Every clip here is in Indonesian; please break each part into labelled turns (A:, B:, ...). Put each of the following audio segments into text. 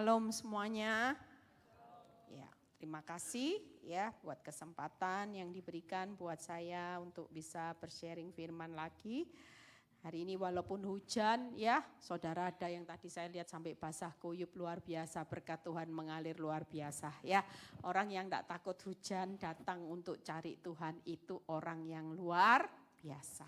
A: Shalom semuanya. Ya, terima kasih ya buat kesempatan yang diberikan buat saya untuk bisa bersharing firman lagi. Hari ini walaupun hujan ya, saudara ada yang tadi saya lihat sampai basah kuyup luar biasa, berkat Tuhan mengalir luar biasa ya. Orang yang tidak takut hujan datang untuk cari Tuhan itu orang yang luar biasa.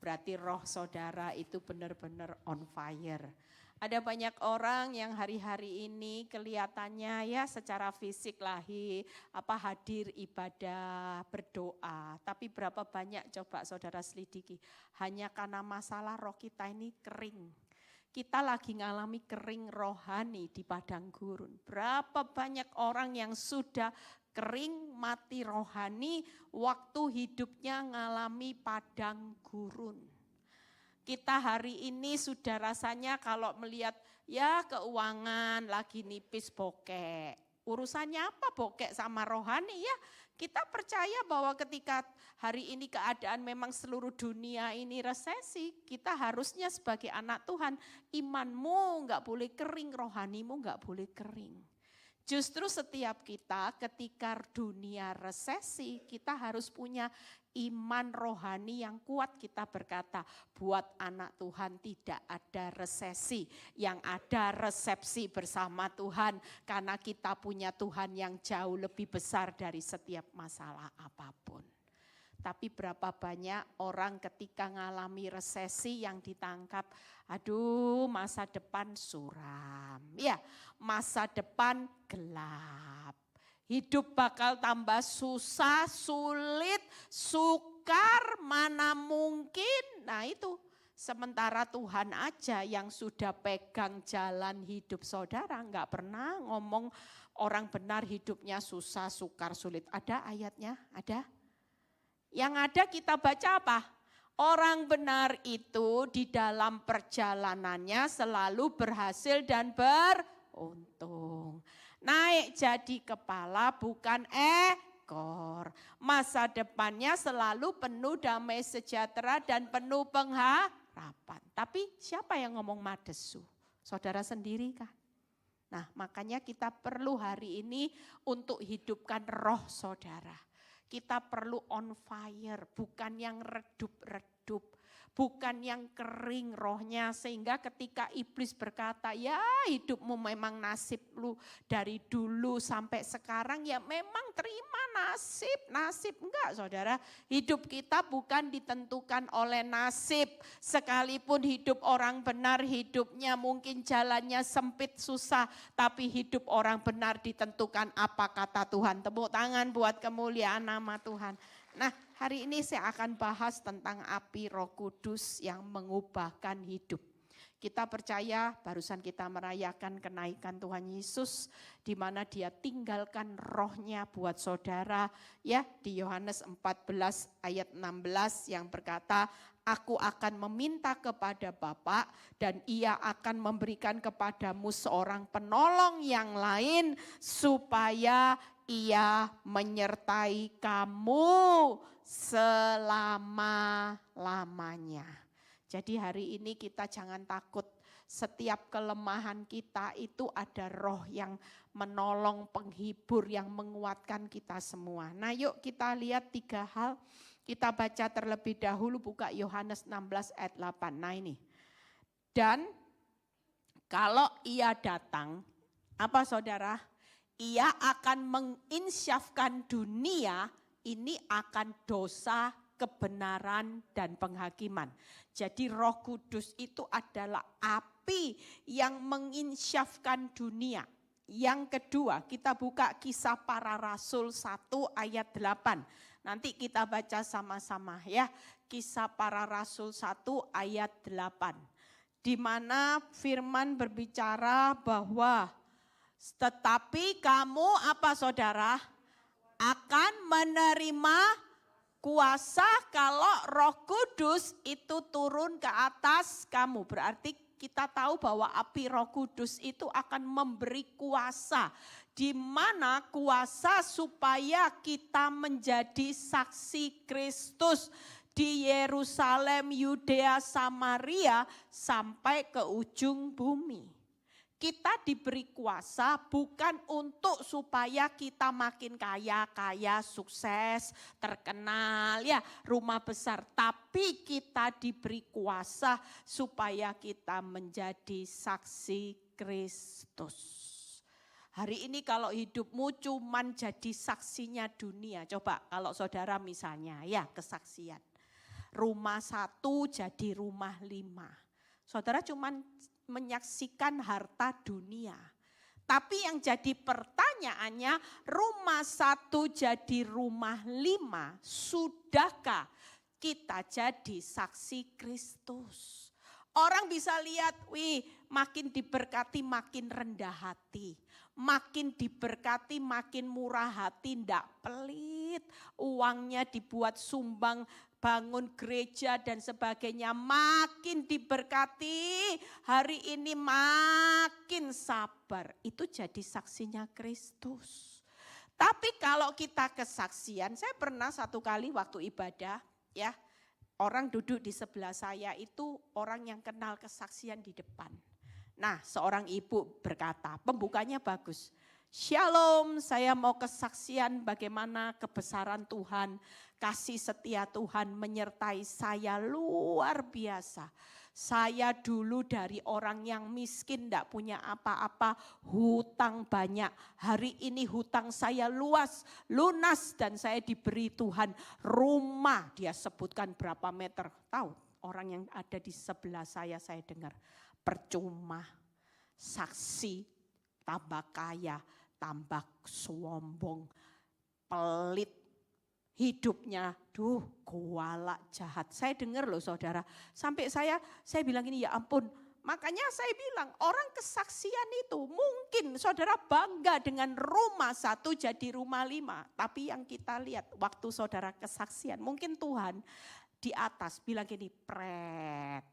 A: Berarti roh saudara itu benar-benar on fire. Ada banyak orang yang hari-hari ini kelihatannya ya secara fisik hadir ibadah, berdoa. Tapi berapa banyak coba saudara selidiki, hanya karena masalah roh kita ini kering. Kita lagi ngalami kering rohani di padang gurun. Berapa banyak orang yang sudah kering, mati rohani, waktu hidupnya ngalami padang gurun. Kita hari ini sudah rasanya kalau melihat ya keuangan lagi nipis bokek. Urusannya apa bokek sama rohani ya? Kita percaya bahwa ketika hari ini keadaan memang seluruh dunia ini resesi, kita harusnya sebagai anak Tuhan, imanmu enggak boleh kering, rohanimu enggak boleh kering. Justru setiap kita ketika dunia resesi, kita harus punya iman rohani yang kuat. Kita berkata, buat anak Tuhan tidak ada resesi, yang ada resepsi bersama Tuhan. Karena kita punya Tuhan yang jauh lebih besar dari setiap masalah apapun. Tapi berapa banyak orang ketika ngalami resesi yang ditangkap, aduh masa depan suram, ya masa depan gelap. Hidup bakal tambah susah, sulit, sukar, mana mungkin. Nah itu, sementara Tuhan aja yang sudah pegang jalan hidup saudara, enggak pernah ngomong orang benar hidupnya susah, sukar, sulit. Ada ayatnya? Ada? Yang ada kita baca apa? Orang benar itu di dalam perjalanannya selalu berhasil dan beruntung. Naik jadi kepala bukan ekor. Masa depannya selalu penuh damai sejahtera dan penuh pengharapan. Tapi siapa yang ngomong madesu? Saudara sendiri kan? Nah makanya kita perlu hari ini untuk hidupkan roh saudara. Kita perlu on fire, bukan yang redup-redup, bukan yang kering rohnya. Sehingga ketika iblis berkata, ya hidupmu memang nasib lu dari dulu sampai sekarang, ya memang terima nasib. Enggak saudara, hidup kita bukan ditentukan oleh nasib. Sekalipun hidup orang benar, hidupnya mungkin jalannya sempit susah. Tapi hidup orang benar ditentukan apa kata Tuhan. Tepuk tangan buat kemuliaan nama Tuhan. Nah hari ini saya akan bahas tentang api Roh Kudus yang mengubahkan hidup. Kita percaya barusan kita merayakan kenaikan Tuhan Yesus di mana dia tinggalkan rohnya buat saudara ya di Yohanes 14 ayat 16 yang berkata, aku akan meminta kepada Bapa dan ia akan memberikan kepadamu seorang penolong yang lain supaya ia menyertai kamu selama-lamanya. Jadi hari ini kita jangan takut, setiap kelemahan kita itu ada roh yang menolong, penghibur, yang menguatkan kita semua. Nah yuk kita lihat 3 hal, kita baca terlebih dahulu, buka Yohanes 16 ayat 8. Nah ini, dan kalau ia datang, apa saudara? Ia akan menginsyafkan dunia ini akan dosa, kebenaran dan penghakiman. Jadi Roh Kudus itu adalah api yang menginsyafkan dunia. Yang kedua, kita buka Kisah Para Rasul 1 ayat 8. Nanti kita baca sama-sama ya. Kisah Para Rasul 1 ayat 8. Di mana firman berbicara bahwa tetapi kamu apa saudara? Akan menerima kuasa kalau Roh Kudus itu turun ke atas kamu. Berarti kita tahu bahwa api Roh Kudus itu akan memberi kuasa. Di mana kuasa supaya kita menjadi saksi Kristus di Yerusalem, Yudea, Samaria sampai ke ujung bumi. Kita diberi kuasa bukan untuk supaya kita makin kaya, sukses, terkenal, ya, rumah besar. Tapi kita diberi kuasa supaya kita menjadi saksi Kristus. Hari ini kalau hidupmu cuman jadi saksinya dunia. Coba kalau saudara misalnya, ya, kesaksian. Rumah 1 jadi rumah 5. Saudara cuman menyaksikan harta dunia. Tapi yang jadi pertanyaannya, rumah 1 jadi rumah 5, sudahkah kita jadi saksi Kristus? Orang bisa lihat, wih, makin diberkati makin rendah hati. Makin diberkati makin murah hati, ndak pelit. Uangnya dibuat sumbang, bangun gereja dan sebagainya, makin diberkati, hari ini makin sabar. Itu jadi saksinya Kristus. Tapi kalau kita kesaksian, saya pernah satu kali waktu ibadah, ya, orang duduk di sebelah saya itu orang yang kenal kesaksian di depan. Nah, seorang ibu berkata, pembukanya bagus. Shalom, saya mau kesaksian bagaimana kebesaran Tuhan, kasih setia Tuhan menyertai saya luar biasa. Saya dulu dari orang yang miskin, tidak punya apa-apa, hutang banyak. Hari ini hutang saya luas, lunas, dan saya diberi Tuhan rumah. Dia sebutkan berapa meter, tahu orang yang ada di sebelah saya dengar. Percuma, saksi, tambah kaya, tambah sombong, pelit, hidupnya, kualak, jahat. Saya dengar loh saudara, sampai saya bilang ini, ya ampun. Makanya saya bilang orang kesaksian itu mungkin saudara bangga dengan rumah 1 jadi rumah 5. Tapi yang kita lihat waktu saudara kesaksian, mungkin Tuhan di atas bilang gini, pret.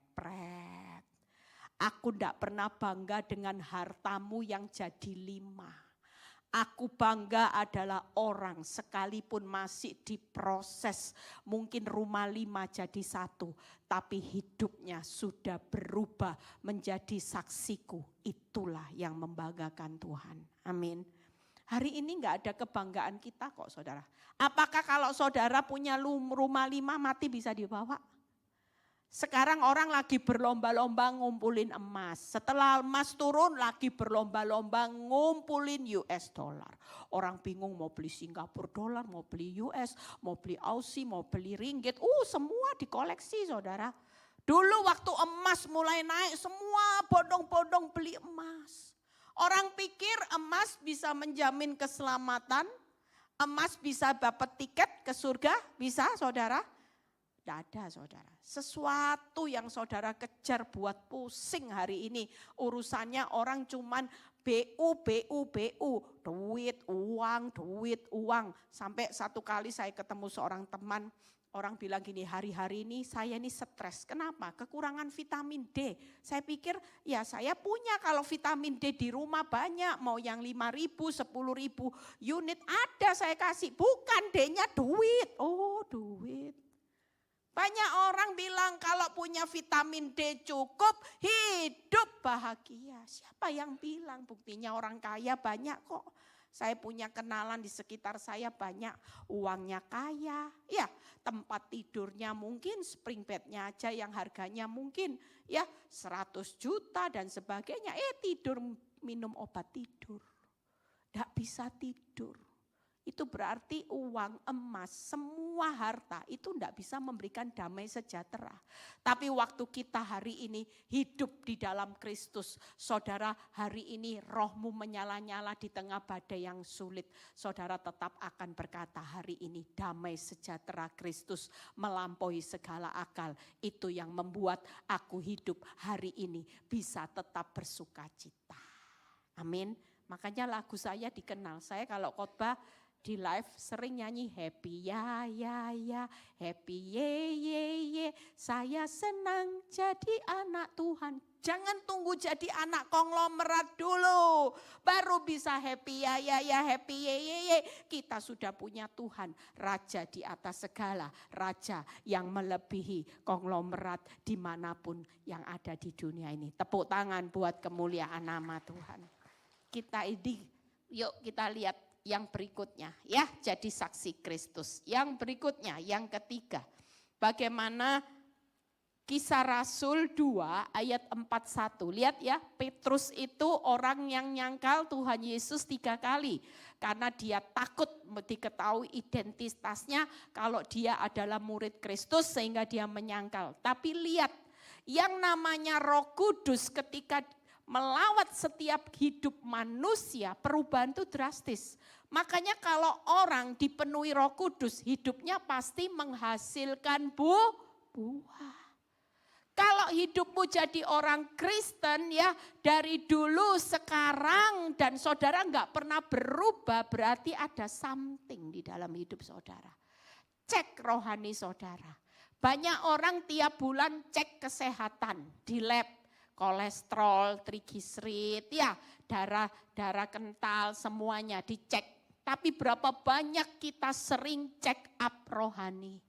A: Aku tidak pernah bangga dengan hartamu yang jadi 5. Aku bangga adalah orang sekalipun masih diproses. Mungkin rumah 5 jadi 1. Tapi hidupnya sudah berubah menjadi saksiku. Itulah yang membanggakan Tuhan. Amin. Hari ini enggak ada kebanggaan kita kok saudara. Apakah kalau saudara punya rumah 5 mati bisa dibawa? Sekarang orang lagi berlomba-lomba ngumpulin emas. Setelah emas turun lagi berlomba-lomba ngumpulin US dollar. Orang bingung mau beli Singapura dollar, mau beli US, mau beli Aussie, mau beli ringgit. Semua dikoleksi saudara. Dulu waktu emas mulai naik semua bodong-bodong beli emas. Orang pikir emas bisa menjamin keselamatan. Emas bisa dapat tiket ke surga, bisa saudara? Tidak ada saudara. Sesuatu yang saudara kejar buat pusing hari ini. Urusannya orang cuman BU. Duit, uang. Sampai satu kali saya ketemu seorang teman. Orang bilang gini, hari-hari ini saya ini stres. Kenapa? Kekurangan vitamin D. Saya pikir ya saya punya kalau vitamin D di rumah banyak. Mau yang 5.000, 10.000 unit ada saya kasih. Bukan D-nya duit. Duit. Banyak orang bilang kalau punya vitamin D cukup, hidup bahagia. Siapa yang bilang? Buktinya orang kaya banyak kok. Saya punya kenalan di sekitar saya banyak, uangnya kaya. Ya, tempat tidurnya mungkin spring bednya aja yang harganya mungkin ya 100 juta dan sebagainya. Tidur minum obat tidur. Tidak bisa tidur. Itu berarti uang, emas, semua harta itu tidak bisa memberikan damai sejahtera. Tapi waktu kita hari ini hidup di dalam Kristus, saudara hari ini rohmu menyala-nyala di tengah badai yang sulit. Saudara tetap akan berkata hari ini damai sejahtera Kristus melampaui segala akal. Itu yang membuat aku hidup hari ini bisa tetap bersuka cita. Amin. Makanya lagu saya dikenal. Saya kalau khotbah di live sering nyanyi happy ya, happy ye, saya senang jadi anak Tuhan. Jangan tunggu jadi anak konglomerat dulu. Baru bisa happy ya happy ye. Kita sudah punya Tuhan. Raja di atas segala. Raja yang melebihi konglomerat dimanapun yang ada di dunia ini. Tepuk tangan buat kemuliaan nama Tuhan. Yuk kita lihat yang berikutnya. Ya, jadi saksi Kristus. Yang berikutnya, yang ketiga. Bagaimana Kisah Rasul 2 ayat 41. Lihat ya, Petrus itu orang yang nyangkal Tuhan Yesus 3 kali. Karena dia takut diketahui identitasnya kalau dia adalah murid Kristus sehingga dia menyangkal. Tapi lihat, yang namanya Roh Kudus ketika melawat setiap hidup manusia, perubahan itu drastis. Makanya kalau orang dipenuhi Roh Kudus, hidupnya pasti menghasilkan buah. Kalau hidupmu jadi orang Kristen ya, dari dulu, sekarang, dan saudara enggak pernah berubah, berarti ada something di dalam hidup saudara. Cek rohani saudara. Banyak orang tiap bulan cek kesehatan di lab, kolesterol, trigliserid, ya darah kental, semuanya dicek. Tapi berapa banyak kita sering check up rohani.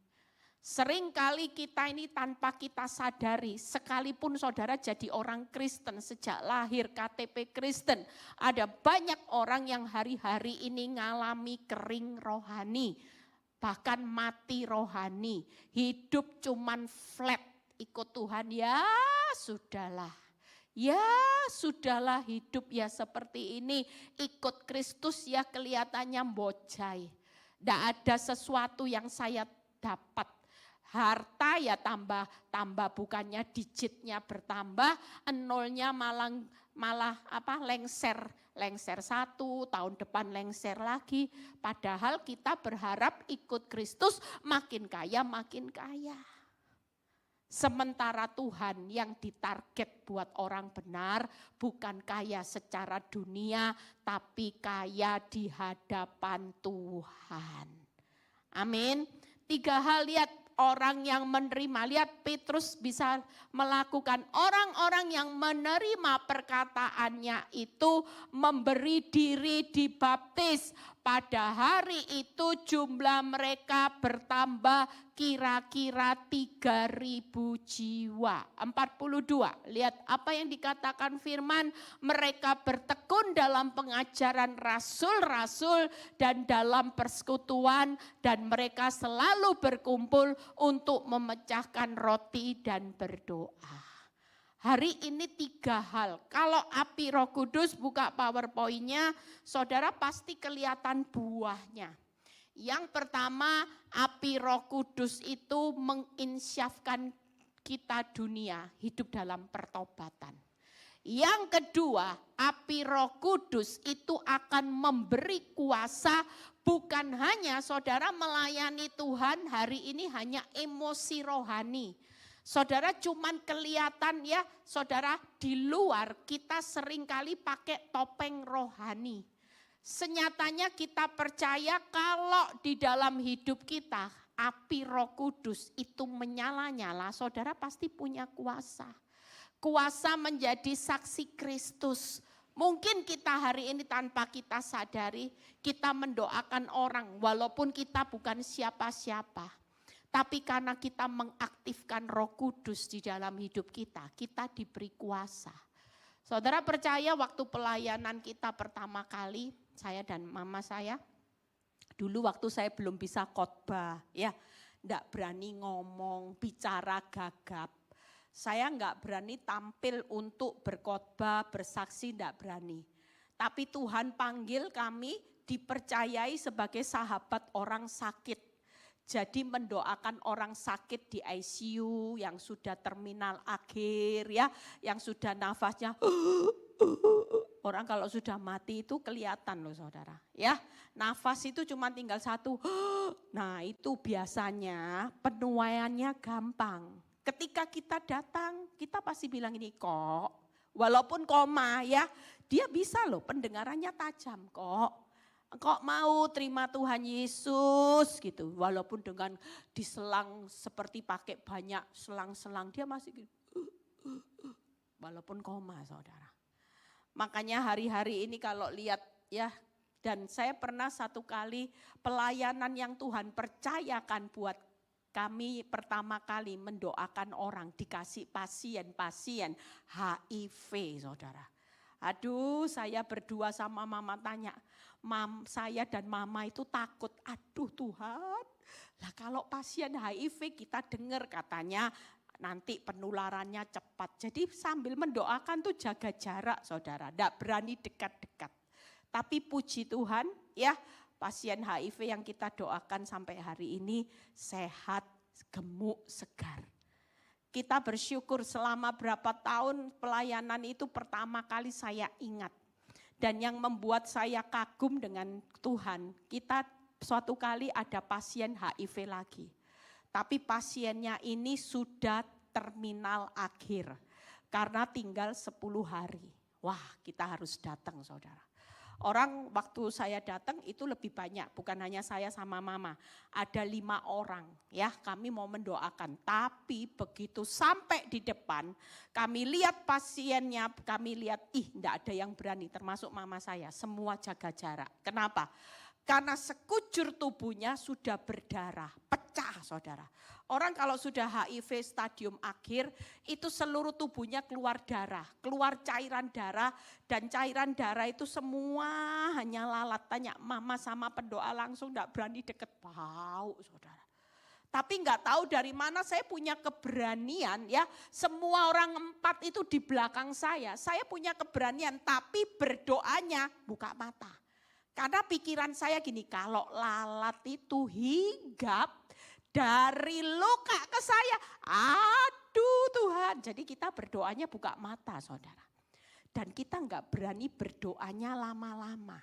A: Sering kali kita ini tanpa kita sadari, sekalipun saudara jadi orang Kristen sejak lahir, KTP Kristen, ada banyak orang yang hari-hari ini ngalami kering rohani, bahkan mati rohani, hidup cuman flat, ikut Tuhan ya sudahlah. Ya sudahlah hidup ya seperti ini, ikut Kristus ya kelihatannya bocai. Tidak ada sesuatu yang saya dapat. Harta ya tambah bukannya digitnya bertambah, nolnya malah lengser 1, tahun depan lengser lagi. Padahal kita berharap ikut Kristus makin kaya. Sementara Tuhan yang ditarget buat orang benar bukan kaya secara dunia, tapi kaya di hadapan Tuhan. Amin. 3 hal, lihat. Orang yang menerima, lihat Petrus bisa melakukan, orang-orang yang menerima perkataannya itu memberi diri dibaptis. Pada hari itu jumlah mereka bertambah kira-kira 3.000 jiwa. 42, lihat apa yang dikatakan firman, mereka bertekun dalam pengajaran rasul-rasul dan dalam persekutuan, dan mereka selalu berkumpul untuk memecahkan roti dan berdoa. Hari ini 3 hal. Kalau api Roh Kudus, buka PowerPoint-nya, saudara pasti kelihatan buahnya. Yang pertama, api Roh Kudus itu menginsyafkan kita dunia, hidup dalam pertobatan. Yang kedua, api Roh Kudus itu akan memberi kuasa, bukan hanya saudara melayani Tuhan hari ini hanya emosi rohani. Saudara cuman kelihatan ya, saudara di luar kita seringkali pakai topeng rohani. Senyatanya kita percaya kalau di dalam hidup kita api Roh Kudus itu menyala-nyala, saudara pasti punya kuasa. Kuasa menjadi saksi Kristus. Mungkin kita hari ini tanpa kita sadari, kita mendoakan orang walaupun kita bukan siapa-siapa. Tapi karena kita mengaktifkan Roh Kudus di dalam hidup kita, kita diberi kuasa. Saudara percaya waktu pelayanan kita pertama kali, saya dan mama saya, dulu waktu saya belum bisa khotbah, ya, enggak berani ngomong, bicara gagap. Saya enggak berani tampil untuk berkhotbah, bersaksi, enggak berani. Tapi Tuhan panggil kami dipercayai sebagai sahabat orang sakit. Jadi mendoakan orang sakit di ICU yang sudah terminal akhir ya, yang sudah nafasnya orang kalau sudah mati itu kelihatan loh saudara ya. Nafas itu cuma tinggal 1. Nah itu biasanya penuaiannya gampang. Ketika kita datang kita pasti bilang ini kok, walaupun koma ya, dia bisa loh pendengarannya tajam kok. Kok mau terima Tuhan Yesus gitu, walaupun dengan diselang seperti pakai banyak selang-selang, dia masih gitu. walaupun koma saudara. Makanya hari-hari ini kalau lihat ya, dan saya pernah satu kali pelayanan yang Tuhan percayakan buat kami pertama kali mendoakan orang dikasih pasien-pasien HIV saudara. Aduh, saya berdua sama mama tanya, saya dan mama itu takut, aduh Tuhan, lah kalau pasien HIV kita dengar katanya nanti penularannya cepat. Jadi sambil mendoakan tuh jaga jarak saudara, tidak berani dekat-dekat. Tapi puji Tuhan ya, pasien HIV yang kita doakan sampai hari ini sehat, gemuk, segar. Kita bersyukur selama berapa tahun pelayanan itu pertama kali saya ingat. Dan yang membuat saya kagum dengan Tuhan, kita suatu kali ada pasien HIV lagi. Tapi pasiennya ini sudah terminal akhir karena tinggal 10 hari. Wah, kita harus datang saudara. Orang waktu saya datang itu lebih banyak, bukan hanya saya sama mama. Ada 5 orang ya, kami mau mendoakan. Tapi begitu sampai di depan, kami lihat pasiennya, kami lihat enggak ada yang berani, termasuk mama saya. Semua jaga jarak. Kenapa? Karena sekujur tubuhnya sudah berdarah, pecah saudara. Orang kalau sudah HIV stadium akhir, itu seluruh tubuhnya keluar darah, keluar cairan darah. Dan cairan darah itu semua hanya lalat. Tanya mama sama pendoa langsung enggak berani deket, bau saudara. Tapi enggak tahu dari mana saya punya keberanian ya. Semua orang 4 itu di belakang saya punya keberanian, tapi berdoanya buka mata. Karena pikiran saya gini, kalau lalat itu hinggap dari luka ke saya, aduh Tuhan. Jadi kita berdoanya buka mata saudara. Dan kita enggak berani berdoanya lama-lama.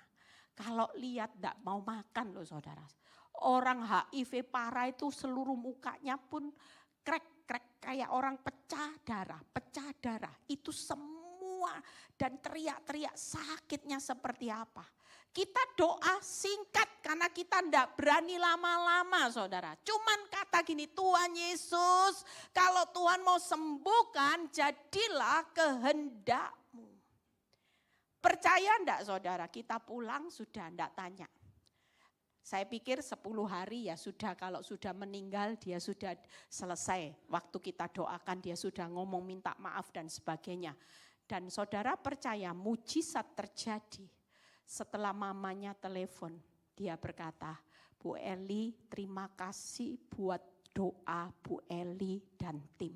A: Kalau lihat enggak mau makan loh saudara. Orang HIV parah itu seluruh mukanya pun krek-krek kayak orang pecah darah. Itu semua dan teriak-teriak sakitnya seperti apa. Kita doa singkat karena kita tidak berani lama-lama saudara. Cuman kata gini, Tuhan Yesus kalau Tuhan mau sembuhkan jadilah kehendak-Mu. Percaya enggak saudara, kita pulang sudah enggak tanya. Saya pikir 10 hari ya sudah, kalau sudah meninggal dia sudah selesai. Waktu kita doakan dia sudah ngomong minta maaf dan sebagainya. Dan saudara percaya mujizat terjadi. Setelah mamanya telepon, dia berkata, Bu Eli terima kasih buat doa Bu Eli dan tim.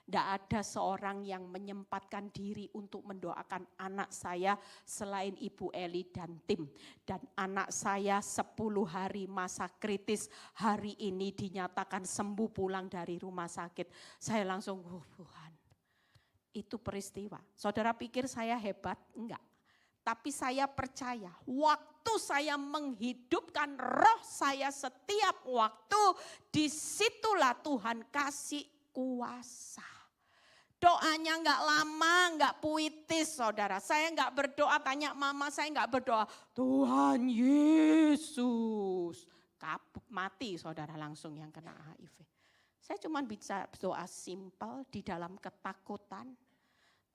A: Tidak ada seorang yang menyempatkan diri untuk mendoakan anak saya selain Ibu Eli dan tim. Dan anak saya 10 hari masa kritis, hari ini dinyatakan sembuh pulang dari rumah sakit. Saya langsung, Tuhan, itu peristiwa. Saudara pikir saya hebat? Enggak. Tapi saya percaya waktu saya menghidupkan roh saya setiap waktu, disitulah Tuhan kasih kuasa. Doanya enggak lama, enggak puitis saudara. Saya enggak berdoa, tanya mama saya enggak berdoa, Tuhan Yesus. Kapuk mati saudara langsung yang kena HIV. Saya cuma bisa doa simpel di dalam ketakutan.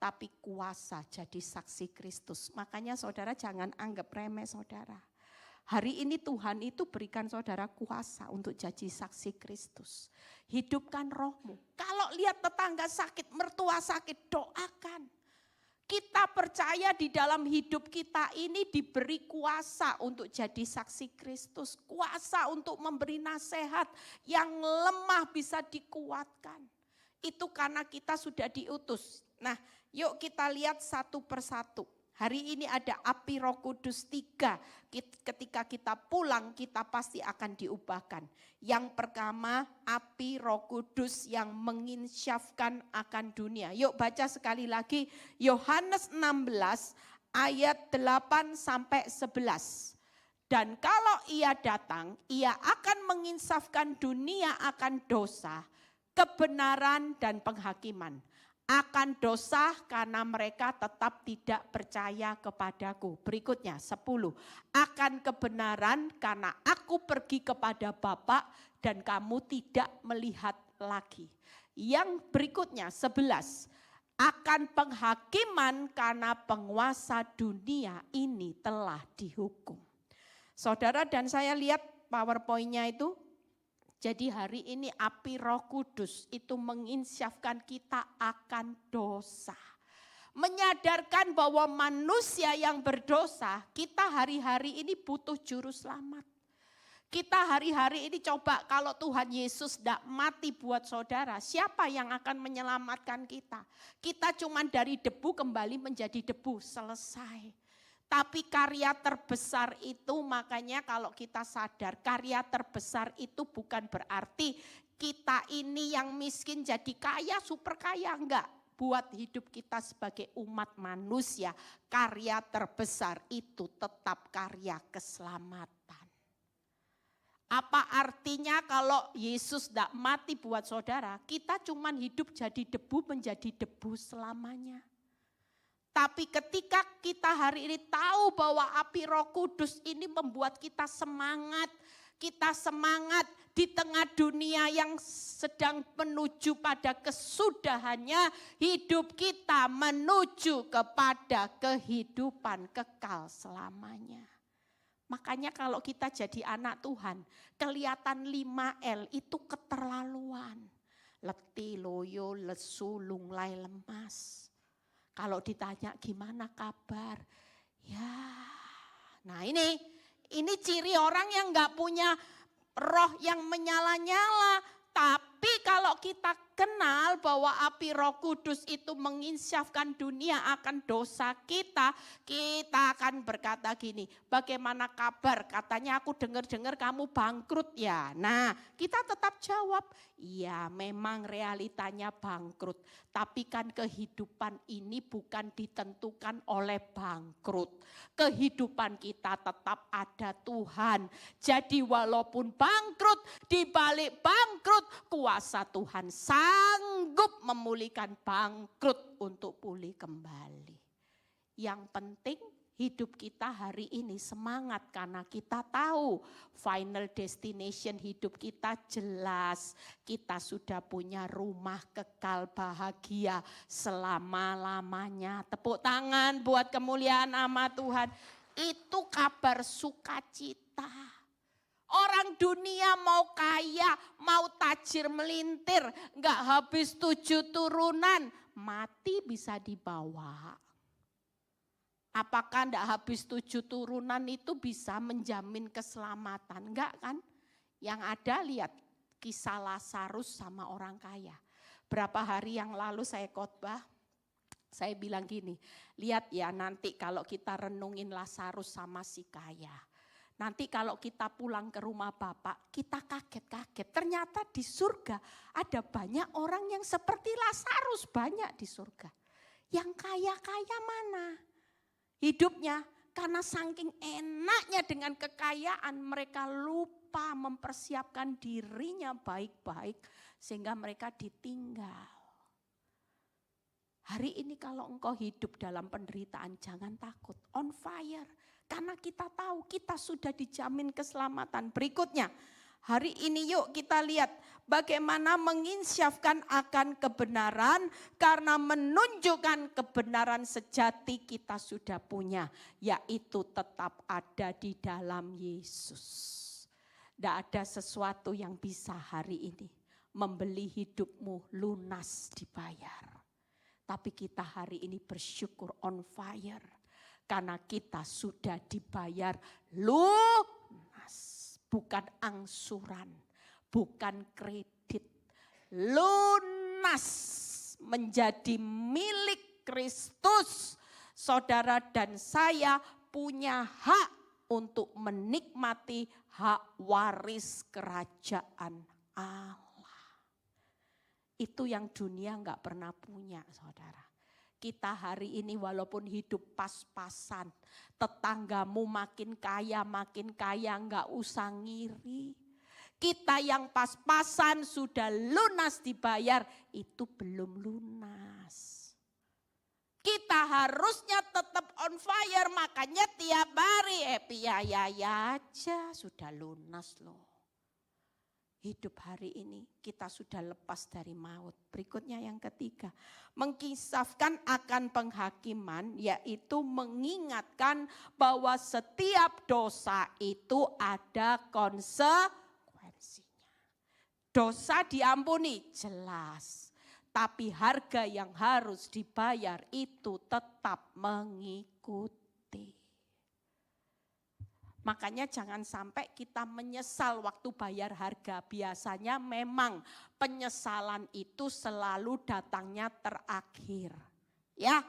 A: Tapi kuasa jadi saksi Kristus. Makanya saudara jangan anggap remeh saudara. Hari ini Tuhan itu berikan saudara kuasa untuk jadi saksi Kristus. Hidupkan rohmu. Kalau lihat tetangga sakit, mertua sakit, doakan. Kita percaya di dalam hidup kita ini diberi kuasa untuk jadi saksi Kristus. Kuasa untuk memberi nasihat yang lemah bisa dikuatkan. Itu karena kita sudah diutus. Nah, yuk kita lihat satu persatu. Hari ini ada api Roh Kudus 3. Ketika kita pulang kita pasti akan diubahkan. Yang pertama api Roh Kudus yang menginsyafkan akan dunia. Yuk baca sekali lagi Yohanes 16 ayat 8 sampai 11. Dan kalau ia datang, ia akan menginsafkan dunia akan dosa, kebenaran dan penghakiman. Akan dosa karena mereka tetap tidak percaya kepadaku. Berikutnya 10. Akan kebenaran karena aku pergi kepada Bapa dan kamu tidak melihat lagi. Yang berikutnya 11. akan penghakiman karena penguasa dunia ini telah dihukum. Saudara dan saya lihat PowerPoint-nya itu. Jadi hari ini api Roh Kudus itu menginsyafkan kita akan dosa. Menyadarkan bahwa manusia yang berdosa, kita hari-hari ini butuh juru selamat. Kita hari-hari ini coba kalau Tuhan Yesus tidak mati buat saudara, siapa yang akan menyelamatkan kita? Kita cuma dari debu kembali menjadi debu, selesai. Tapi karya terbesar itu, makanya kalau kita sadar karya terbesar itu bukan berarti kita ini yang miskin jadi kaya, super kaya, enggak. Buat hidup kita sebagai umat manusia, karya terbesar itu tetap karya keselamatan. Apa artinya kalau Yesus tidak mati buat saudara, kita cuma hidup jadi debu menjadi debu selamanya. Tapi ketika kita hari ini tahu bahwa api Roh Kudus ini membuat kita semangat di tengah dunia yang sedang menuju pada kesudahannya, hidup kita menuju kepada kehidupan kekal selamanya. Makanya kalau kita jadi anak Tuhan, kelihatan 5L itu keterlaluan. Letih, loyo, lesu, lunglai, lemas. Kalau ditanya gimana kabar, ya, nah ini ciri orang yang nggak punya roh yang menyala-nyala. Tapi kalau kita kenal bahwa api Roh Kudus itu menginsyafkan dunia akan dosa kita akan berkata gini, bagaimana kabar? Katanya aku dengar-dengar kamu bangkrut ya. Nah, kita tetap jawab, iya memang realitanya bangkrut. Tapi kan kehidupan ini bukan ditentukan oleh bangkrut. Kehidupan kita tetap ada Tuhan. Jadi walaupun bangkrut, di balik bangkrut, kuasa Tuhan sanggup memulihkan bangkrut untuk pulih kembali. Yang penting hidup kita hari ini semangat karena kita tahu final destination hidup kita jelas. Kita sudah punya rumah kekal bahagia selama-lamanya. Tepuk tangan buat kemuliaan nama Tuhan. Itu kabar sukacita. Orang dunia mau kaya, mau tajir melintir, enggak habis 7 turunan, mati bisa dibawa. Apakah enggak habis 7 turunan itu bisa menjamin keselamatan? Enggak kan? Yang ada lihat kisah Lazarus sama orang kaya. Berapa hari yang lalu saya khotbah, saya bilang gini, lihat ya nanti kalau kita renungin Lazarus sama si kaya. Nanti kalau kita pulang ke rumah Bapak, kita kaget-kaget. Ternyata di surga ada banyak orang yang seperti Lazarus, banyak di surga. Yang kaya-kaya mana? Hidupnya karena saking enaknya dengan kekayaan, mereka lupa mempersiapkan dirinya baik-baik sehingga mereka ditinggal. Hari ini kalau engkau hidup dalam penderitaan, jangan takut, on fire. Karena kita tahu kita sudah dijamin keselamatan. Berikutnya, hari ini yuk kita lihat bagaimana menginsyafkan akan kebenaran. Karena menunjukkan kebenaran sejati kita sudah punya. Yaitu tetap ada di dalam Yesus. Tidak ada sesuatu yang bisa hari ini membeli hidupmu lunas dibayar. Tapi kita hari ini bersyukur on fire. Karena kita sudah dibayar lunas, bukan angsuran, bukan kredit. Lunas menjadi milik Kristus. Saudara dan saya punya hak untuk menikmati hak waris kerajaan Allah. Itu yang dunia enggak pernah punya, saudara. Kita hari ini walaupun hidup pas-pasan, tetanggamu makin kaya enggak usah ngiri. Kita yang pas-pasan sudah lunas dibayar, itu belum lunas. Kita harusnya tetap on fire, makanya tiap hari happy ya aja sudah lunas loh. hidup hari ini kita sudah lepas dari maut. Berikutnya yang ketiga, mengkisahkan akan penghakiman, yaitu mengingatkan bahwa setiap dosa itu ada konsekuensinya. Dosa diampuni, jelas. Tapi harga yang harus dibayar itu tetap mengikuti. Makanya jangan sampai kita menyesal waktu bayar harga. Biasanya memang penyesalan itu selalu datangnya terakhir. Ya,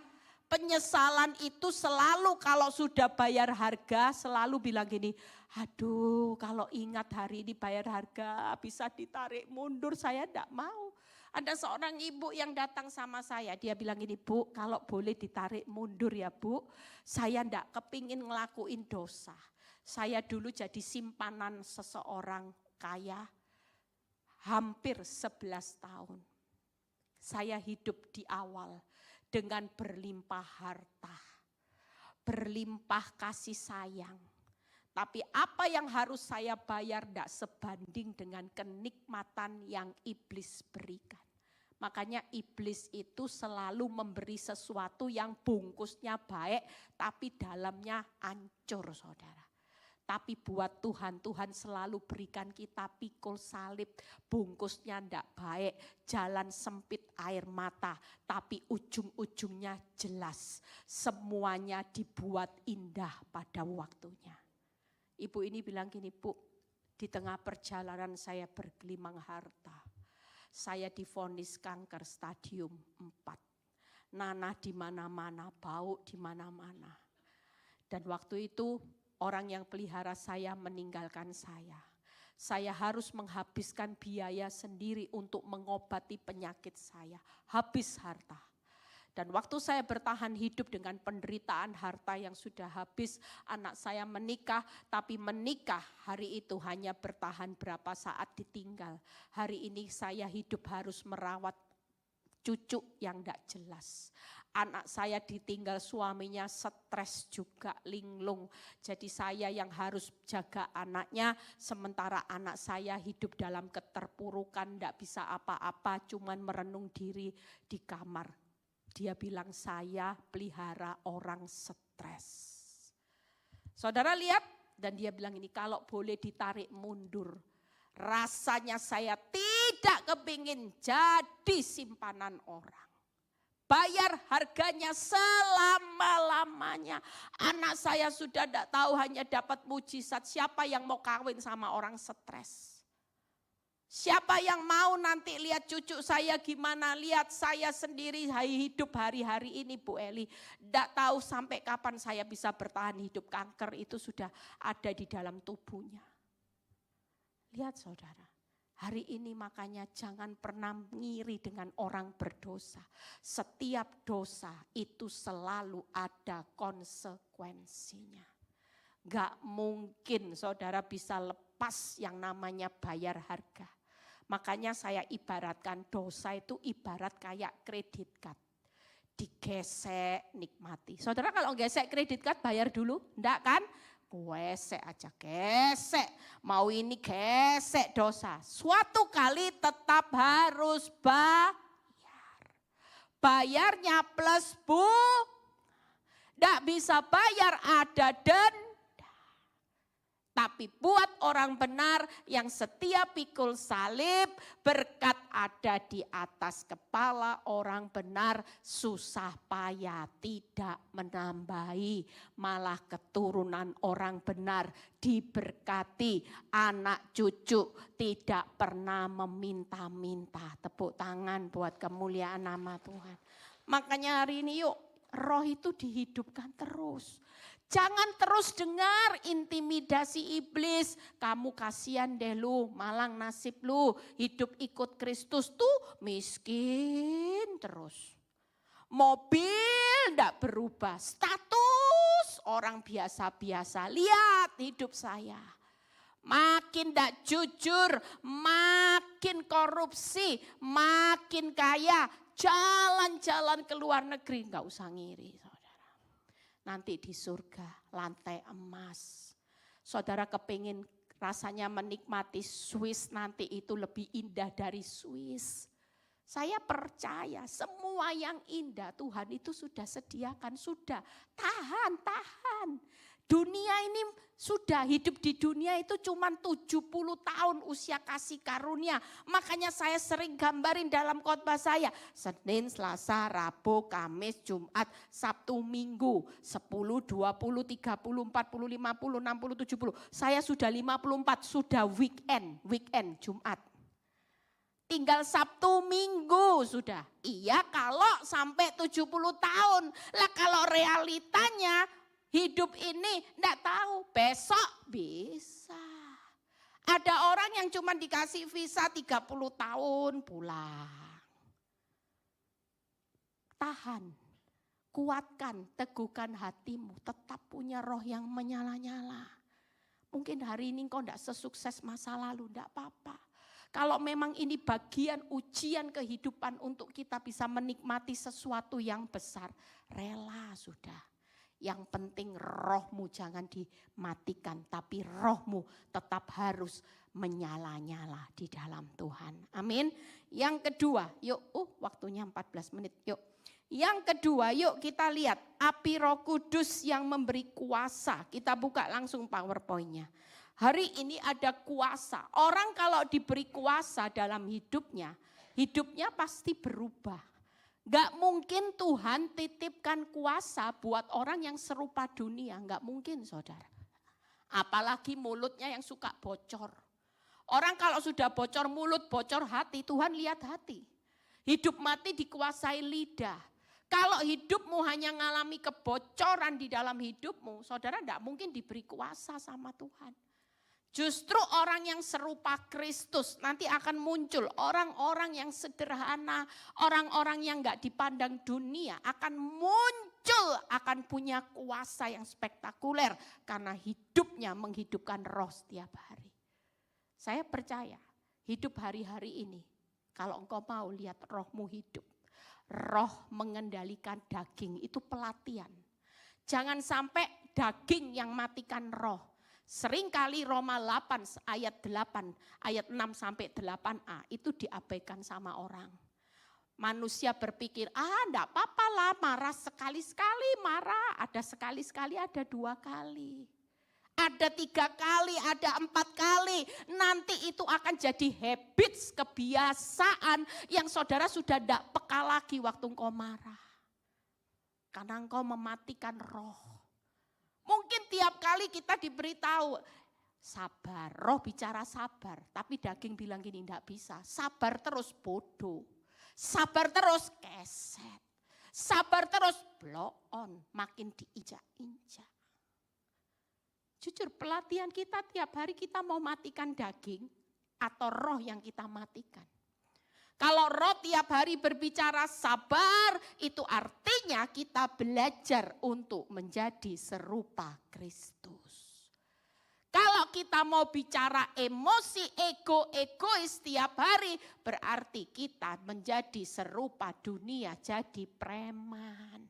A: penyesalan itu selalu kalau sudah bayar harga selalu bilang gini, aduh kalau ingat hari ini bayar harga bisa ditarik mundur, saya enggak mau. Ada seorang ibu yang datang sama saya, dia bilang gini, Bu kalau boleh ditarik mundur ya Bu, saya enggak kepingin ngelakuin dosa. Saya dulu jadi simpanan seseorang kaya hampir 11 tahun. Saya hidup di awal dengan berlimpah harta, berlimpah kasih sayang. Tapi apa yang harus saya bayar tidak sebanding dengan kenikmatan yang iblis berikan. Makanya iblis itu selalu memberi sesuatu yang bungkusnya baik tapi dalamnya hancur, saudara. Tapi buat Tuhan, Tuhan selalu berikan kita pikul salib, bungkusnya ndak baik, jalan sempit air mata, tapi ujung-ujungnya jelas. Semuanya dibuat indah pada waktunya. Ibu ini bilang gini, Bu, di tengah perjalanan saya bergelimang harta. Saya divonis kanker stadium 4. Nanah di mana-mana, bau di mana-mana. Dan waktu itu orang yang pelihara saya meninggalkan saya. Saya harus menghabiskan biaya sendiri untuk mengobati penyakit saya. Habis harta. Dan waktu saya bertahan hidup dengan penderitaan harta yang sudah habis, anak saya menikah, tapi menikah hari itu hanya bertahan berapa saat ditinggal. Hari ini saya hidup harus merawat cucu yang tidak jelas. Anak saya ditinggal suaminya, stres juga, linglung. Jadi saya yang harus jaga anaknya, sementara anak saya hidup dalam keterpurukan, tidak bisa apa-apa, cuman merenung diri di kamar. Dia bilang saya pelihara orang stres. Saudara lihat, dan dia bilang ini kalau boleh ditarik mundur. Rasanya saya tidak kepingin jadi simpanan orang. Bayar harganya selama-lamanya. Anak saya sudah tidak tahu, hanya dapat mujizat. Siapa yang mau kawin sama orang stres? Siapa yang mau nanti lihat cucu saya gimana? Lihat saya sendiri hidup hari-hari ini, Bu Eli. Tidak tahu sampai kapan saya bisa bertahan hidup. Kanker itu sudah ada di dalam tubuhnya. Lihat saudara. Hari ini makanya jangan pernah ngiri dengan orang berdosa. Setiap dosa itu selalu ada konsekuensinya. Gak mungkin saudara bisa lepas yang namanya bayar harga. Makanya saya ibaratkan dosa itu ibarat kayak kredit card. Digesek, nikmati. Saudara kalau gesek kredit card bayar dulu, enggak kan? Gesek aja, gesek. Mau ini gesek dosa. Suatu kali tetap harus bayar. Bayarnya plus bu. Enggak bisa bayar, ada denda. Tapi buat orang benar yang setiap pikul salib, berkat ada di atas kepala orang benar, susah payah tidak menambahi, malah keturunan orang benar diberkati, anak cucu tidak pernah meminta-minta. Tepuk tangan buat kemuliaan nama Tuhan. Makanya hari ini yuk, roh itu dihidupkan terus. Jangan terus dengar intimidasi iblis. Kamu kasihan deh lu, malang nasib lu. Hidup ikut Kristus tuh miskin terus. Mobil enggak berubah. Status orang biasa-biasa. Lihat hidup saya. Makin enggak jujur, makin korupsi, makin kaya. Jalan-jalan ke luar negeri, enggak usah ngiri. Nanti di surga lantai emas. Saudara kepingin rasanya menikmati Swiss nanti itu lebih indah dari Swiss. Saya percaya semua yang indah Tuhan itu sudah sediakan, sudah. Tahan. Dunia ini sudah, hidup di dunia itu cuma 70 tahun usia kasih karunia. Makanya saya sering gambarin dalam khotbah saya. Senin, Selasa, Rabu, Kamis, Jumat, Sabtu, Minggu. 10, 20, 30, 40, 50, 60, 70. Saya sudah 54, sudah weekend Jumat. Tinggal Sabtu Minggu sudah. Iya kalau sampai 70 tahun. Lah kalau realitanya hidup ini enggak tahu, besok bisa. Ada orang yang cuma dikasih visa 30 tahun pulang. Tahan, kuatkan, teguhkan hatimu, tetap punya roh yang menyala-nyala. Mungkin hari ini kau enggak sesukses masa lalu, enggak apa-apa. Kalau memang ini bagian ujian kehidupan untuk kita bisa menikmati sesuatu yang besar, rela sudah. Yang penting rohmu jangan dimatikan, tapi rohmu tetap harus menyala-nyala di dalam Tuhan. Amin. Yang kedua, yuk, waktunya 14 menit, yuk. Yang kedua, yuk kita lihat api Roh Kudus yang memberi kuasa. Kita buka langsung PowerPoint-nya. Hari ini ada kuasa. Orang kalau diberi kuasa dalam hidupnya pasti berubah. Gak mungkin Tuhan titipkan kuasa buat orang yang serupa dunia. Gak mungkin saudara. Apalagi mulutnya yang suka bocor. Orang kalau sudah bocor mulut, bocor hati, Tuhan lihat hati. Hidup mati dikuasai lidah. Kalau hidupmu hanya mengalami kebocoran di dalam hidupmu, saudara gak mungkin diberi kuasa sama Tuhan. Justru orang yang serupa Kristus nanti akan muncul. Orang-orang yang sederhana, orang-orang yang gak dipandang dunia akan muncul, akan punya kuasa yang spektakuler. Karena hidupnya menghidupkan roh setiap hari. Saya percaya hidup hari-hari ini, kalau engkau mau lihat rohmu hidup, roh mengendalikan daging itu pelatihan. Jangan sampai daging yang matikan roh. Seringkali Roma 8 ayat 8, ayat 6 sampai 8a itu diabaikan sama orang. Manusia berpikir, enggak apa-apa lah marah sekali-sekali marah, ada sekali-sekali, ada 2 kali. Ada 3 kali, ada 4 kali, nanti itu akan jadi habits, kebiasaan yang saudara sudah tidak peka lagi waktu engkau marah. Karena engkau mematikan roh. Mungkin tiap kali kita diberitahu, sabar, roh bicara sabar. Tapi daging bilang gini, enggak bisa. Sabar terus bodoh, sabar terus keset, sabar terus blow on, makin diinjak-injak. Jujur pelatihan kita tiap hari kita mau matikan daging atau roh yang kita matikan. Kalau roh tiap hari berbicara sabar, itu artinya kita belajar untuk menjadi serupa Kristus. Kalau kita mau bicara emosi, ego, egois tiap hari, berarti kita menjadi serupa dunia, jadi preman.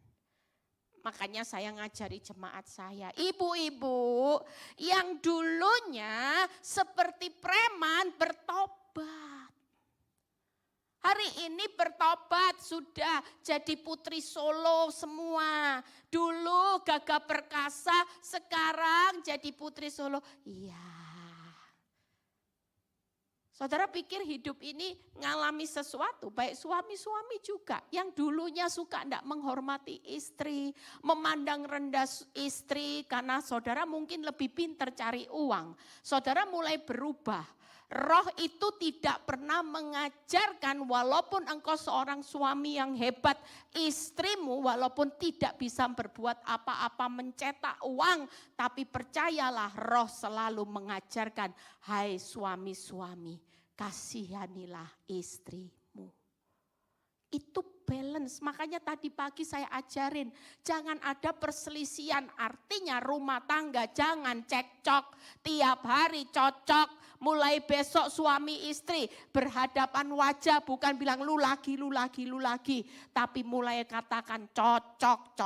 A: Makanya saya ngajari jemaat saya, ibu-ibu yang dulunya seperti preman bertobat. Hari ini bertobat sudah jadi putri Solo semua. Dulu gagah perkasa, sekarang jadi putri Solo. Iya. Saudara pikir hidup ini ngalami sesuatu, baik suami-suami juga. Yang dulunya suka tidak menghormati istri, memandang rendah istri karena saudara mungkin lebih pintar cari uang. Saudara mulai berubah. Roh itu tidak pernah mengajarkan walaupun engkau seorang suami yang hebat, istrimu walaupun tidak bisa berbuat apa-apa mencetak uang, tapi percayalah roh selalu mengajarkan, hai suami-suami, kasihanilah istrimu. Itu balance, makanya tadi pagi saya ajarin, jangan ada perselisihan, artinya rumah tangga jangan cekcok, tiap hari cocok. Mulai besok suami istri berhadapan wajah, bukan bilang lu lagi, tapi mulai katakan cocok.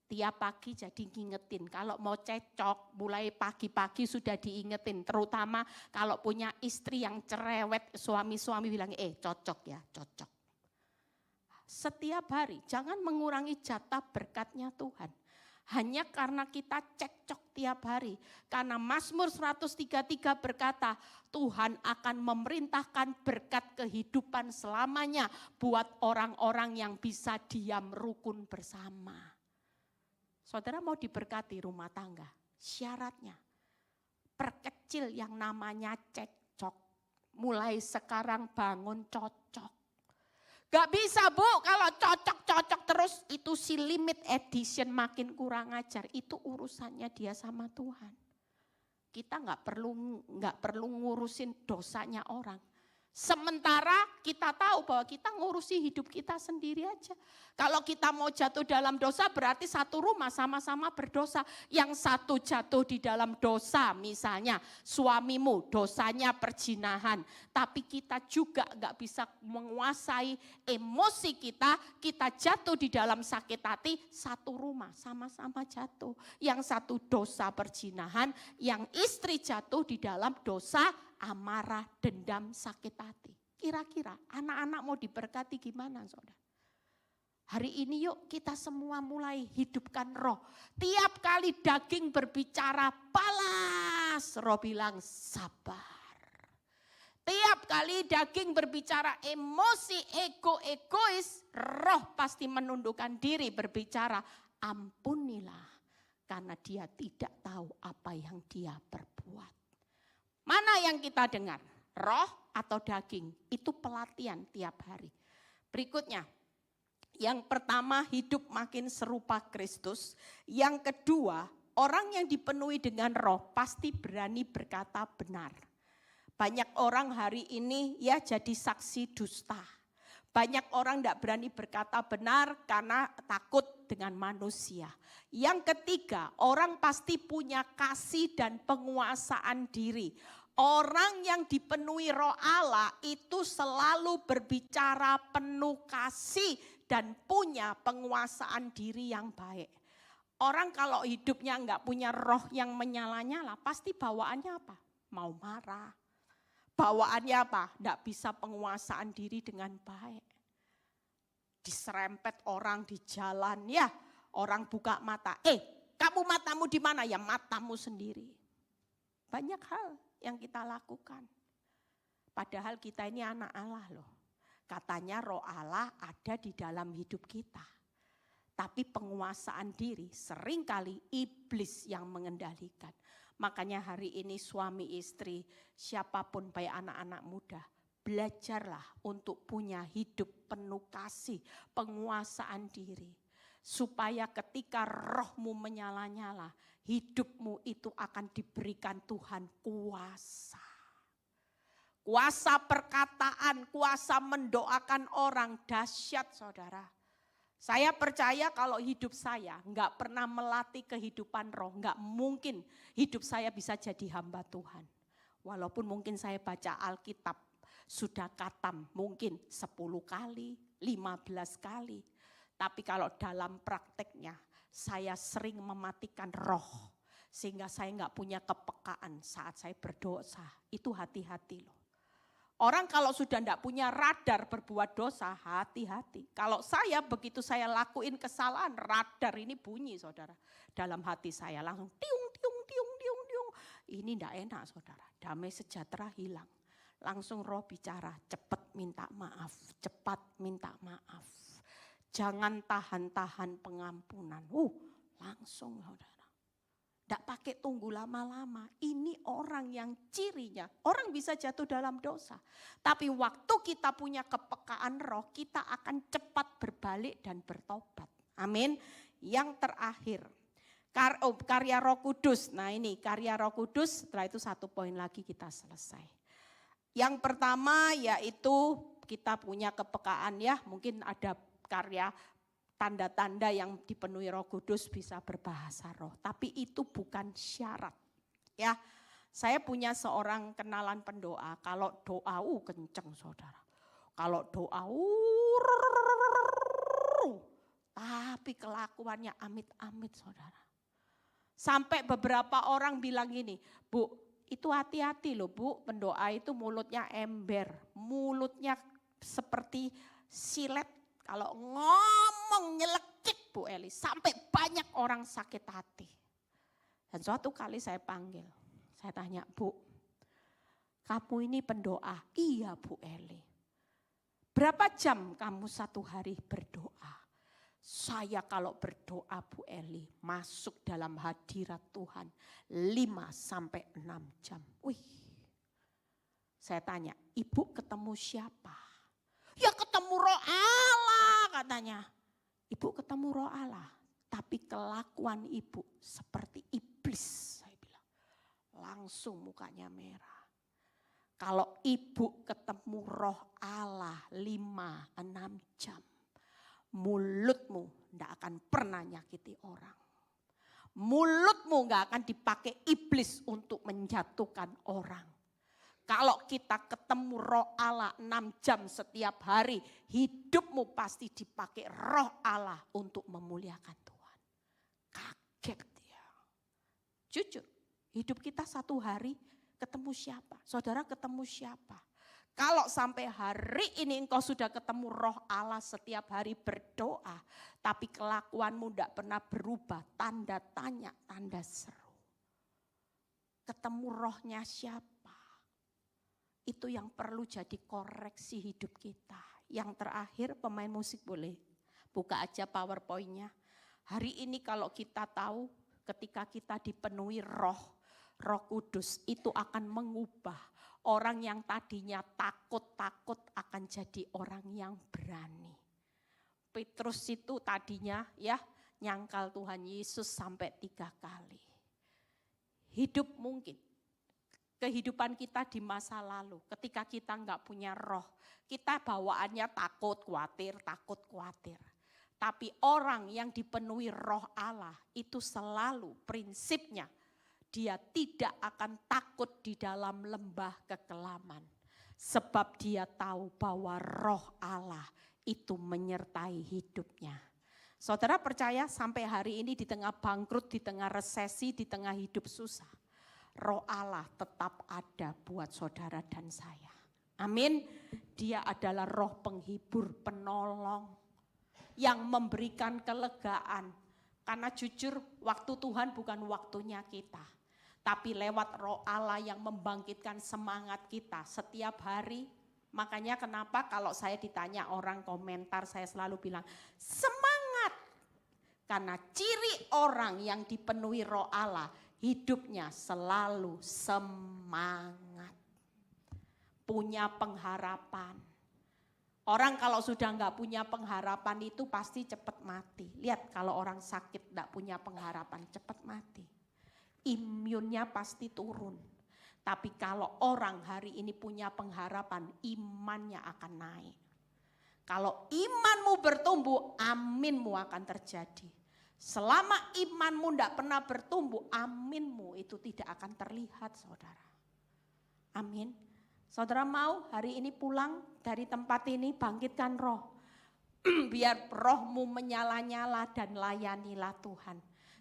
A: Tiap pagi jadi ngingetin, kalau mau cecok mulai pagi-pagi sudah diingetin. Terutama kalau punya istri yang cerewet, suami-suami bilang, cocok ya, cocok. Setiap hari, jangan mengurangi jatah berkatnya Tuhan. Hanya karena kita cekcok tiap hari. Karena Mazmur 133 berkata, Tuhan akan memerintahkan berkat kehidupan selamanya buat orang-orang yang bisa diam rukun bersama. Saudara mau diberkati rumah tangga, syaratnya perkecil yang namanya cekcok. Mulai sekarang bangun cocok. Gak bisa Bu, kalau cocok-cocok terus itu si limit edition makin kurang ajar. Itu urusannya dia sama Tuhan. Kita gak perlu ngurusin dosanya orang. Sementara kita tahu bahwa kita ngurusi hidup kita sendiri aja. Kalau kita mau jatuh dalam dosa berarti satu rumah sama-sama berdosa. Yang satu jatuh di dalam dosa, misalnya suamimu dosanya perzinahan. Tapi kita juga gak bisa menguasai emosi kita jatuh di dalam sakit hati, satu rumah sama-sama jatuh. Yang satu dosa perzinahan, yang istri jatuh di dalam dosa amarah, dendam, sakit hati. Kira-kira anak-anak mau diberkati gimana saudara? Hari ini yuk kita semua mulai hidupkan roh. Tiap kali daging berbicara balas, roh bilang sabar. Tiap kali daging berbicara emosi, egois, roh pasti menundukkan diri berbicara ampunilah. Karena dia tidak tahu apa yang dia perbuat. Mana yang kita dengar? Roh atau daging? Itu pelatihan tiap hari. Berikutnya, yang pertama hidup makin serupa Kristus. Yang kedua, orang yang dipenuhi dengan roh pasti berani berkata benar. Banyak orang hari ini ya jadi saksi dusta. Banyak orang tidak berani berkata benar karena takut dengan manusia. Yang ketiga, orang pasti punya kasih dan penguasaan diri. Orang yang dipenuhi roh Allah itu selalu berbicara penuh kasih dan punya penguasaan diri yang baik. Orang kalau hidupnya enggak punya roh yang menyala-nyala, pasti bawaannya apa? Mau marah. Bawaannya apa? Enggak bisa penguasaan diri dengan baik. Diserempet orang di jalan, ya orang buka mata. Kamu matamu di mana? Ya matamu sendiri. Banyak hal yang kita lakukan. Padahal kita ini anak Allah loh. Katanya roh Allah ada di dalam hidup kita. Tapi penguasaan diri seringkali iblis yang mengendalikan. Makanya hari ini suami istri, siapapun baik anak-anak muda, belajarlah untuk punya hidup penuh kasih, penguasaan diri. Supaya ketika rohmu menyala-nyala, hidupmu itu akan diberikan Tuhan kuasa. Kuasa perkataan, kuasa mendoakan orang, dahsyat saudara. Saya percaya kalau hidup saya enggak pernah melatih kehidupan roh, enggak mungkin hidup saya bisa jadi hamba Tuhan. Walaupun mungkin saya baca Alkitab, sudah khatam mungkin 10 kali, 15 kali. Tapi kalau dalam prakteknya saya sering mematikan roh. Sehingga saya enggak punya kepekaan saat saya berdosa. Itu hati-hati loh. Orang kalau sudah enggak punya radar berbuat dosa, hati-hati. Kalau saya begitu saya lakuin kesalahan, radar ini bunyi saudara. Dalam hati saya langsung tiung, tiung, tiung, tiung, tiung. Ini enggak enak saudara, damai sejahtera hilang. Langsung roh bicara, cepat minta maaf, cepat minta maaf. Jangan tahan-tahan pengampunan. Langsung saudara. Tidak pakai tunggu lama-lama. Ini orang yang cirinya, orang bisa jatuh dalam dosa. Tapi waktu kita punya kepekaan roh, kita akan cepat berbalik dan bertobat. Amin. Yang terakhir, karya Roh Kudus. Nah ini karya Roh Kudus, setelah itu 1 poin lagi kita selesai. Yang pertama yaitu kita punya kepekaan ya, mungkin ada karya tanda-tanda yang dipenuhi Roh Kudus bisa berbahasa roh. Tapi itu bukan syarat. Ya, saya punya seorang kenalan pendoa. Kalau doa, kenceng saudara. Kalau doa, Tapi kelakuannya amit-amit saudara. Sampai beberapa orang bilang gini, Bu, itu hati-hati loh Bu, pendoa itu mulutnya ember. Mulutnya seperti silet, kalau ngomong nyelekit Bu Eli. Sampai banyak orang sakit hati. Dan suatu kali saya panggil, saya tanya, Bu, kamu ini pendoa? Iya Bu Eli. Berapa jam kamu satu hari berdoa? Saya kalau berdoa Bu Eli masuk dalam hadirat Tuhan 5-6 jam. Wih, saya tanya, Ibu ketemu siapa? Ya ketemu Roh Allah katanya. Ibu ketemu Roh Allah, tapi kelakuan Ibu seperti iblis. Saya bilang, langsung mukanya merah. Kalau Ibu ketemu Roh Allah 5-6 jam. Mulutmu tidak akan pernah nyakiti orang. Mulutmu gak akan dipakai iblis untuk menjatuhkan orang. Kalau kita ketemu Roh Allah 6 jam setiap hari, hidupmu pasti dipakai Roh Allah untuk memuliakan Tuhan. Kaget dia. Jujur, hidup kita satu hari ketemu siapa? Saudara ketemu siapa? Kalau sampai hari ini engkau sudah ketemu Roh Allah setiap hari berdoa, tapi kelakuanmu tidak pernah berubah, tanda tanya, tanda seru. Ketemu rohnya siapa? Itu yang perlu jadi koreksi hidup kita. Yang terakhir, pemain musik boleh buka aja PowerPoint-nya. Hari ini kalau kita tahu ketika kita dipenuhi Roh Kudus itu akan mengubah. Orang yang tadinya takut-takut akan jadi orang yang berani. Petrus itu tadinya ya nyangkal Tuhan Yesus sampai 3 kali. Hidup mungkin, kehidupan kita di masa lalu ketika kita enggak punya roh. Kita bawaannya takut, khawatir. Tapi orang yang dipenuhi Roh Allah itu selalu prinsipnya dia tidak akan takut di dalam lembah kekelaman. Sebab dia tahu bahwa Roh Allah itu menyertai hidupnya. Saudara percaya sampai hari ini di tengah bangkrut, di tengah resesi, di tengah hidup susah. Roh Allah tetap ada buat saudara dan saya. Amin. Dia adalah roh penghibur, penolong. Yang memberikan kelegaan. Karena jujur waktu Tuhan bukan waktunya kita. Tapi lewat Roh Allah yang membangkitkan semangat kita setiap hari. Makanya kenapa kalau saya ditanya orang komentar saya selalu bilang semangat. Karena ciri orang yang dipenuhi Roh Allah hidupnya selalu semangat. Punya pengharapan. Orang kalau sudah enggak punya pengharapan itu pasti cepat mati. Lihat kalau orang sakit enggak punya pengharapan cepat mati. Imunnya pasti turun. Tapi kalau orang hari ini punya pengharapan, imannya akan naik. Kalau imanmu bertumbuh, aminmu akan terjadi. Selama imanmu tidak pernah bertumbuh, aminmu itu tidak akan terlihat, saudara. Amin. Saudara mau hari ini pulang dari tempat ini, bangkitkan roh. Biar rohmu menyala-nyala dan layanilah Tuhan.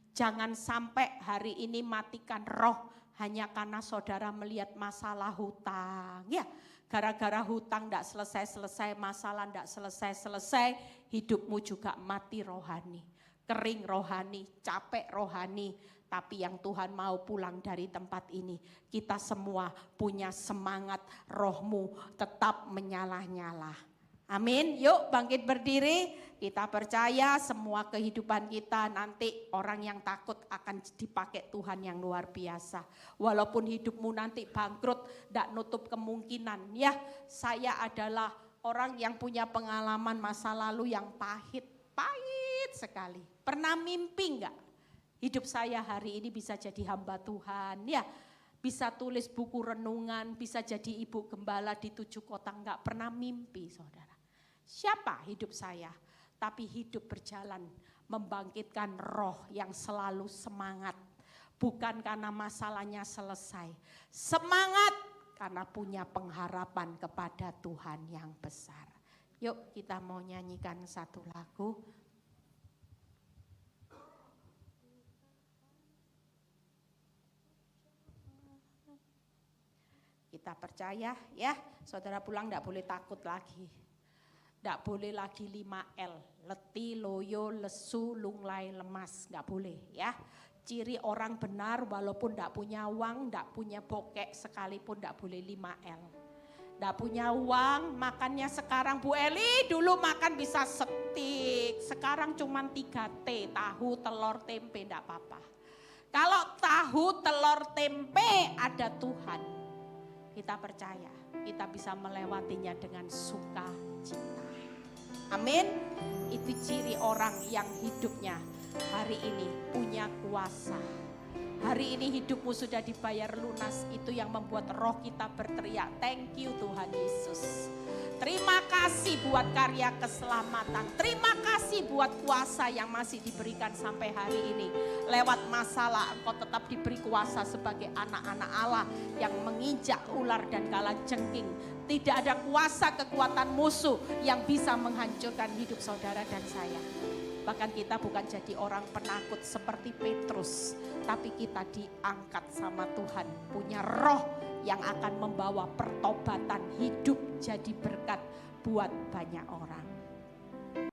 A: Jangan sampai hari ini matikan roh hanya karena saudara melihat masalah hutang. Ya, gara-gara hutang tidak selesai-selesai, masalah tidak selesai-selesai, hidupmu juga mati rohani. Kering rohani, capek rohani. Tapi yang Tuhan mau pulang dari tempat ini, kita semua punya semangat rohmu tetap menyala-nyala. Amin, yuk bangkit berdiri, kita percaya semua kehidupan kita nanti orang yang takut akan dipakai Tuhan yang luar biasa. Walaupun hidupmu nanti bangkrut, tidak nutup kemungkinan. Ya, saya adalah orang yang punya pengalaman masa lalu yang pahit sekali. Pernah mimpi enggak? Hidup saya hari ini bisa jadi hamba Tuhan, ya. Bisa tulis buku renungan, bisa jadi ibu gembala di 7 kota, enggak pernah mimpi saudara. Siapa hidup saya? Tapi hidup berjalan membangkitkan roh yang selalu semangat. Bukan karena masalahnya selesai. Semangat karena punya pengharapan kepada Tuhan yang besar. Yuk kita mau nyanyikan satu lagu. Kita percaya ya, saudara pulang enggak boleh takut lagi. Enggak boleh lagi 5L, letih, loyo, lesu, lunglai, lemas, enggak boleh ya. Ciri orang benar walaupun enggak punya uang, enggak punya bokek sekalipun enggak boleh 5L. Enggak punya uang, makannya sekarang Bu Eli dulu makan bisa setik, sekarang cuma 3T, tahu, telur, tempe enggak apa-apa. Kalau tahu, telur, tempe ada Tuhan, kita percaya kita bisa melewatinya dengan sukacita. Amin. Itu ciri orang yang hidupnya hari ini punya kuasa. Hari ini hidupmu sudah dibayar lunas. Itu yang membuat roh kita berteriak, thank you Tuhan Yesus. Terima kasih buat karya keselamatan. Terima kasih buat kuasa yang masih diberikan sampai hari ini. Lewat masalah engkau tetap diberi kuasa sebagai anak-anak Allah yang menginjak ular dan kalajengking. Tidak ada kuasa kekuatan musuh yang bisa menghancurkan hidup saudara dan saya. Bahkan kita bukan jadi orang penakut seperti Petrus, tapi kita diangkat sama Tuhan, punya roh yang akan membawa pertobatan hidup jadi berkat buat banyak orang.